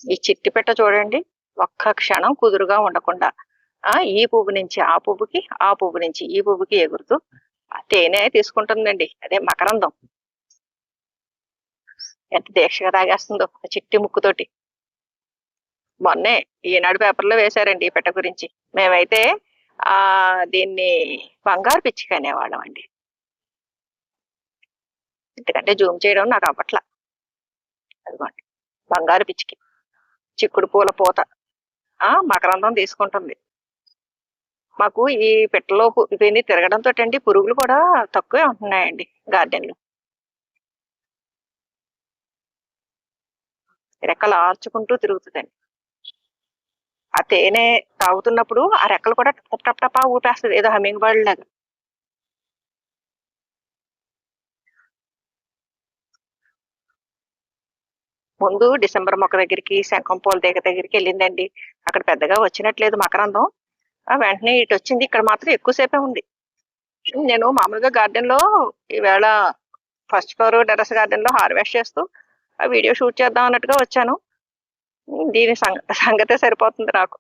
ఈ చిట్టి పెట్ట చూడండి, ఒక్క క్షణం కుదురుగా ఉండకుండా ఈ పువ్వు నుంచి ఆ పువ్వుకి, ఆ పువ్వు నుంచి ఈ పువ్వుకి ఎగురుతూ తేనె తీసుకుంటుందండి. అదే మకరందం. ఎంత దీక్షగా తాగేస్తుందో చిట్టి ముక్కుతోటి. మొన్నే ఈనాడు పేపర్లో వేశారండి ఈ పెట్ట గురించి. మేమైతే దీన్ని బంగారు పిచ్చిక అనేవాళ్ళం అండి. ఎందుకంటే జూమ్ చేయడం నాకు అవ్వట్ల. అదిగోండి బంగారు పిచ్చికి, చిక్కుడు పూల పూత మకరందం తీసుకుంటుంది. మాకు ఈ పెట్టలో ఇవన్నీ తిరగడంతో అండి పురుగులు కూడా తక్కువే ఉంటున్నాయండి గార్డెన్లో. రెక్కలు ఆర్చుకుంటూ తిరుగుతుందండి. ఆ తేనె తాగుతున్నప్పుడు ఆ రెక్కలు కూడా టప్ టపా ఊపేస్తుంది, ఏదో హమ్మింగ్ బర్డ్ లాగా. ముందు డిసెంబర్ మొక్క దగ్గరికి, శంఖం పూల దగ్గరికి వెళ్ళిందండి. అక్కడ పెద్దగా వచ్చినట్లేదు మకరందం. వెంటనే ఇటు వచ్చింది. ఇక్కడ మాత్రం ఎక్కువసేపే ఉంది. నేను మామూలుగా గార్డెన్ లో ఈవేళ ఫస్ట్ ఫ్లోర్ టెర్రస్ గార్డెన్ లో హార్వెస్ట్ చేస్తూ ఆ వీడియో షూట్ చేద్దాం అన్నట్టుగా వచ్చాను. దీని సంగతే సరిపోతుంది నాకు.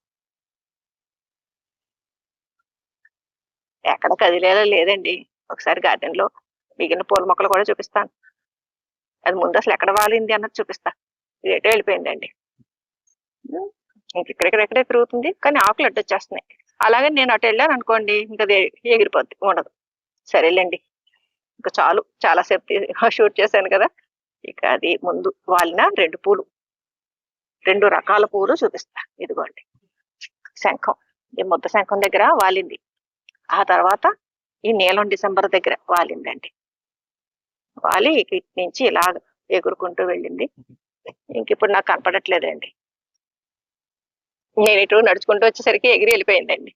ఎక్కడ కదిలేలా లేదండి. ఒకసారి గార్డెన్ లో మిగిలిన పూల మొక్కలు కూడా చూపిస్తాను. అది ముందు అసలు ఎక్కడ వాలింది అన్నది చూపిస్తా. ఏటో వెళ్ళిపోయిందండి. ఇక్కడెక్కడెక్కడే తిరుగుతుంది, కానీ ఆకులు అడ్డొచ్చేస్తున్నాయి. అలాగే నేను అటు వెళ్ళాను అనుకోండి, ఇంకా ఎగిరిపోద్ది, ఉండదు. సరేలేండి, ఇంకా చాలు, చాలాసేపు షూట్ చేశాను కదా. ఇక అది ముందు వాలిన 2 పూలు, 2 రకాల పూలు చూపిస్తా. ఇదిగోండి శంఖం, ఈ ముద్ద శంఖం దగ్గర వాలింది. ఆ తర్వాత ఈ నీలం డిసెంబర్ దగ్గర వాలిందండి. వాలి ఇటు నుంచి ఇలా ఎగురుకుంటూ వెళ్ళింది. ఇంక ఇప్పుడు నాకు కనపడట్లేదండి. నేను ఇటు నడుచుకుంటూ వచ్చేసరికి ఎగిరి వెళ్ళిపోయిందండి.